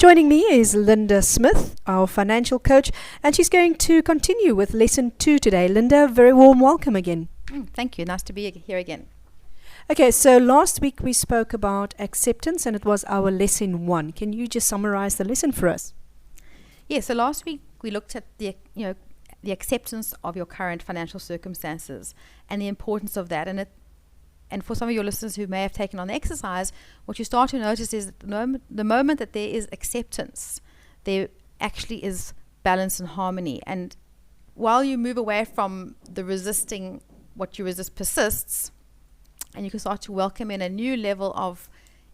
Joining me is Linda Smith, our financial coach, and she's going to continue with lesson 2 today. Linda, very warm welcome again. Thank you. Nice to be here again. Okay, so last week we spoke about acceptance and it was our lesson 1. Can you just summarize the lesson for us? Yeah, so last week we looked at the acceptance of your current financial circumstances and the importance of that. And for some of your listeners who may have taken on the exercise, what you start to notice is that the moment that there is acceptance, there actually is balance and harmony. And while you move away from the resisting, what you resist persists, and you can start to welcome in a new level of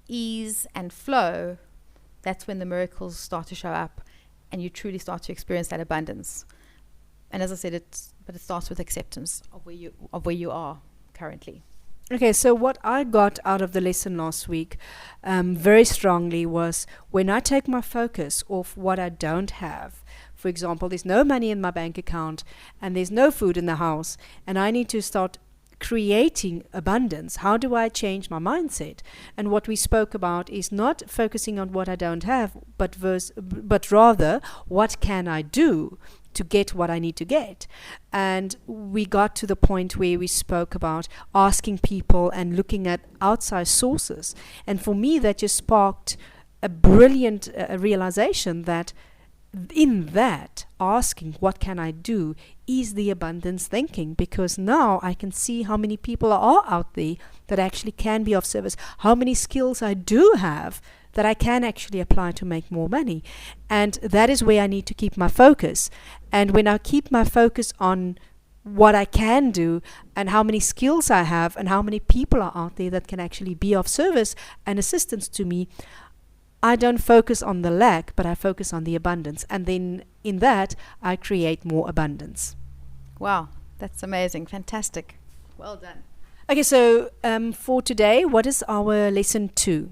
ease and flow, that's when the miracles start to show up and you truly start to experience that abundance. And as I said, it starts with acceptance of where you are currently. Okay, so what I got out of the lesson last week very strongly was when I take my focus off what I don't have. For example, there's no money in my bank account and there's no food in the house and I need to start creating abundance. How do I change my mindset? And what we spoke about is not focusing on what I don't have, but rather what can I do to get what I need to get. And we got to the point where we spoke about asking people and looking at outside sources. And for me, that just sparked a brilliant realization that in that, asking what can I do is the abundance thinking, because now I can see how many people are out there that actually can be of service, how many skills I do have that I can actually apply to make more money. And that is where I need to keep my focus. And when I keep my focus on what I can do and how many skills I have and how many people are out there that can actually be of service and assistance to me, I don't focus on the lack, but I focus on the abundance. And then in that, I create more abundance. Wow, that's amazing. Fantastic. Well done. Okay, so for today, what is our lesson 2?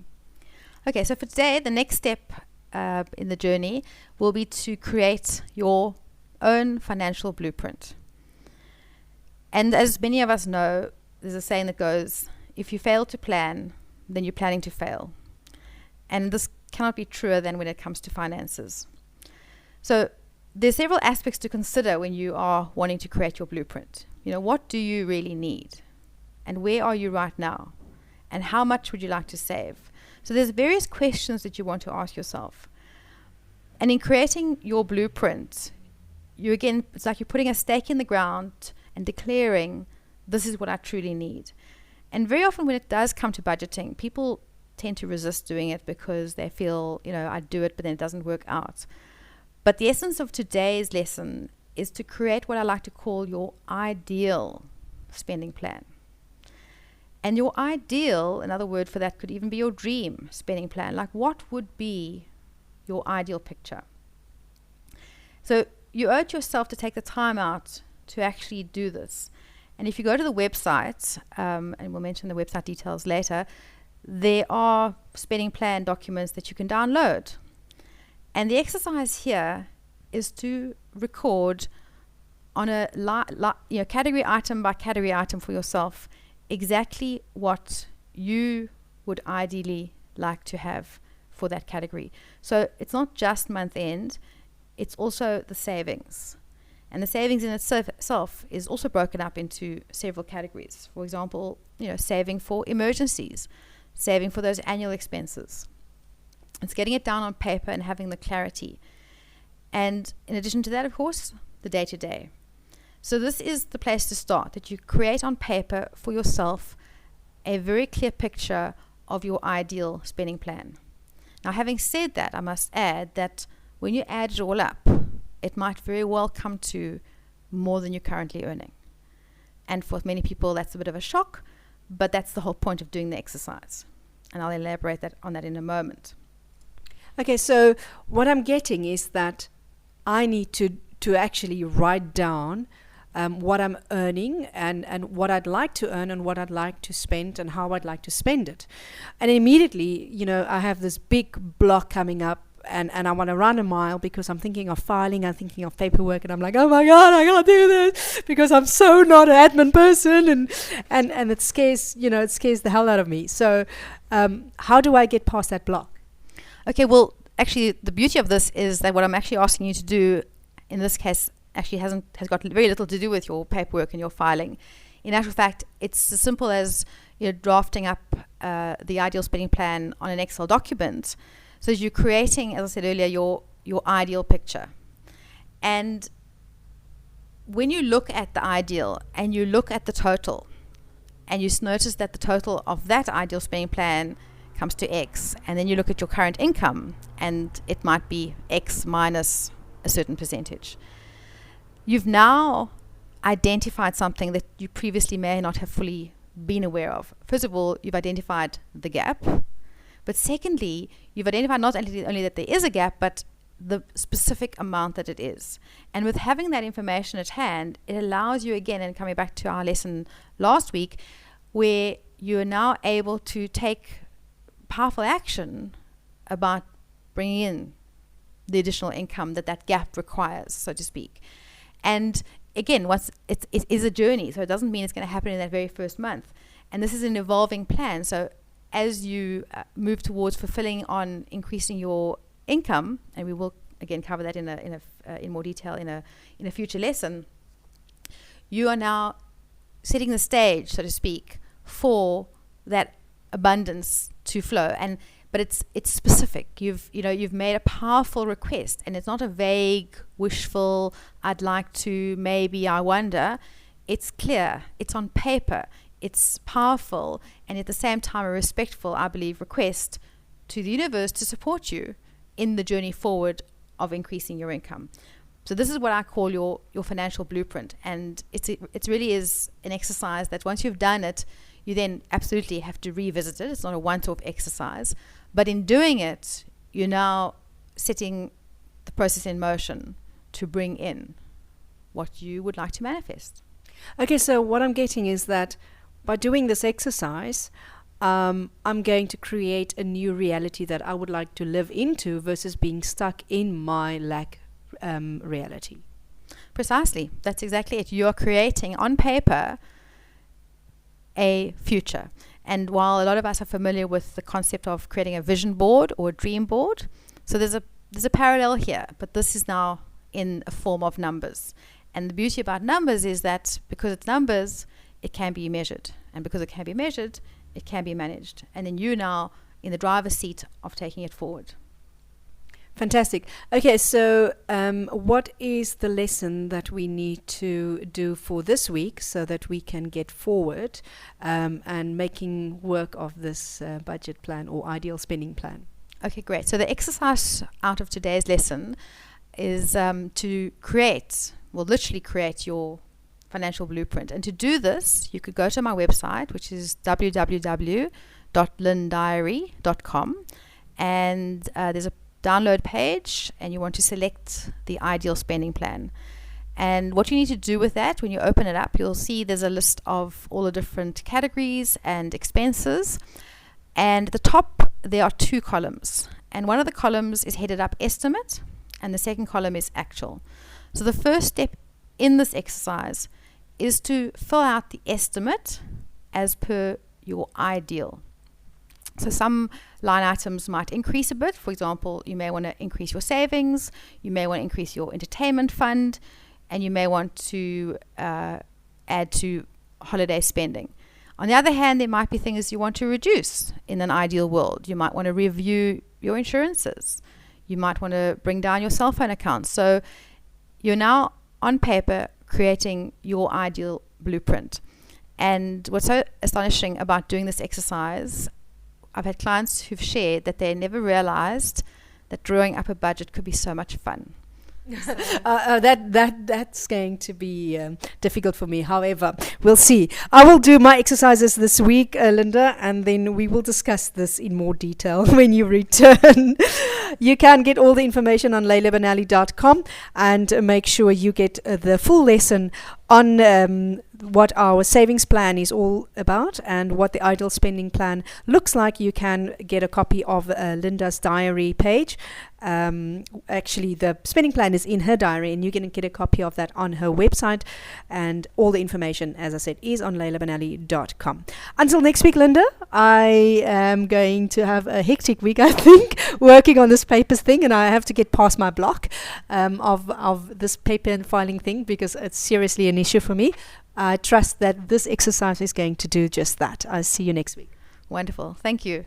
Okay, so for today, the next step in the journey will be to create your own financial blueprint. And as many of us know, there's a saying that goes, if you fail to plan, then you're planning to fail. And this cannot be truer than when it comes to finances. So there's several aspects to consider when you are wanting to create your blueprint. What do you really need? And where are you right now? And how much would you like to save? So there's various questions that you want to ask yourself. And in creating your blueprint, it's like you're putting a stake in the ground and declaring, this is what I truly need. And very often when it does come to budgeting, people tend to resist doing it because they feel, I do it, but then it doesn't work out. But the essence of today's lesson is to create what I like to call your ideal spending plan. And your ideal, another word for that could even be your dream spending plan. Like, what would be your ideal picture? So you owe it to yourself to take the time out to actually do this. And if you go to the website, and we'll mention the website details later, there are spending plan documents that you can download. And the exercise here is to record on a category item by category item for yourself exactly what you would ideally like to have for that category. So it's not just month end, it's also the savings. And the savings in itself is also broken up into several categories. For example, saving for emergencies, saving for those annual expenses. It's getting it down on paper and having the clarity. And in addition to that, of course, the day-to-day. So this is the place to start, that you create on paper for yourself a very clear picture of your ideal spending plan. Now, having said that, I must add that when you add it all up, it might very well come to more than you're currently earning. And for many people, that's a bit of a shock, but that's the whole point of doing the exercise. And I'll elaborate on that in a moment. Okay, so what I'm getting is that I need to actually write down what I'm earning and what I'd like to earn and what I'd like to spend and how I'd like to spend it. And immediately, I have this big block coming up and I want to run a mile because I'm thinking of filing, I'm thinking of paperwork, and I'm like, oh my God, I can't do this because I'm so not an admin person, and it scares the hell out of me. So how do I get past that block? Okay, well, actually, the beauty of this is that what I'm actually asking you to do, in this case, actually has got very little to do with your paperwork and your filing. In actual fact, it's as simple as drafting up the ideal spending plan on an Excel document. So you're creating, as I said earlier, your ideal picture. And when you look at the ideal and you look at the total, and you notice that the total of that ideal spending plan comes to X, and then you look at your current income, and it might be X minus a certain percentage. You've now identified something that you previously may not have fully been aware of. First of all, you've identified the gap. But secondly, you've identified not only that there is a gap, but the specific amount that it is. And with having that information at hand, it allows you again, and coming back to our lesson last week, where you are now able to take powerful action about bringing in the additional income that gap requires, so to speak. And again, it is a journey, so it doesn't mean it's going to happen in that very first month. And this is an evolving plan. So as you move towards fulfilling on increasing your income, and we will again cover that in more detail in a future lesson, you are now setting the stage, so to speak, for that abundance to flow. But it's specific. You've made a powerful request, and it's not a vague, wishful, I'd like to, maybe, I wonder. It's clear. It's on paper. It's powerful, and at the same time a respectful, I believe, request to the universe to support you in the journey forward of increasing your income. So this is what I call your financial blueprint, and it really is an exercise that once you've done it, you then absolutely have to revisit it. It's not a once-off exercise, but in doing it, you're now setting the process in motion to bring in what you would like to manifest. Okay, so what I'm getting is that by doing this exercise, I'm going to create a new reality that I would like to live into versus being stuck in my lack reality. Precisely. That's exactly it. You're creating on paper a future. And while a lot of us are familiar with the concept of creating a vision board or a dream board, so there's a parallel here, but this is now in a form of numbers. And the beauty about numbers is that because it's numbers, it can be measured. And because it can be measured, it can be managed. And then you're now in the driver's seat of taking it forward. Fantastic. Okay, so what is the lesson that we need to do for this week so that we can get forward and making work of this budget plan or ideal spending plan? Okay, great. So the exercise out of today's lesson is to literally create your financial blueprint. And to do this, you could go to my website, which is www.lindiary.com, and there's a download page, and you want to select the ideal spending plan. And what you need to do with that, when you open it up, you'll see there's a list of all the different categories and expenses. And at the top, there are two columns. And one of the columns is headed up estimate, and the second column is actual. So the first step in this exercise is to fill out the estimate as per your ideal. So some line items might increase a bit. For example, you may want to increase your savings, you may want to increase your entertainment fund, and you may want to add to holiday spending. On the other hand, there might be things you want to reduce in an ideal world. You might want to review your insurances. You might want to bring down your cell phone account. So you're now on paper creating your ideal blueprint. And what's so astonishing about doing this exercise, I've had clients who've shared that they never realized that drawing up a budget could be so much fun. That's going to be difficult for me. However, we'll see. I will do my exercises this week, Linda, and then we will discuss this in more detail when you return. You can get all the information on leilabenelli.com and make sure you get the full lesson on what our savings plan is all about and what the ideal spending plan looks like. You can get a copy of Linda's diary page Actually, the spending plan is in her diary, and you can get a copy of that on her website. And all the information, as I said, is on leilabenelli.com. Until next week, Linda, I am going to have a hectic week, I think, working on this papers thing, and I have to get past my block of this paper and filing thing, because it's seriously an issue for me. I trust that this exercise is going to do just that. I'll see you next week. Wonderful. Thank you.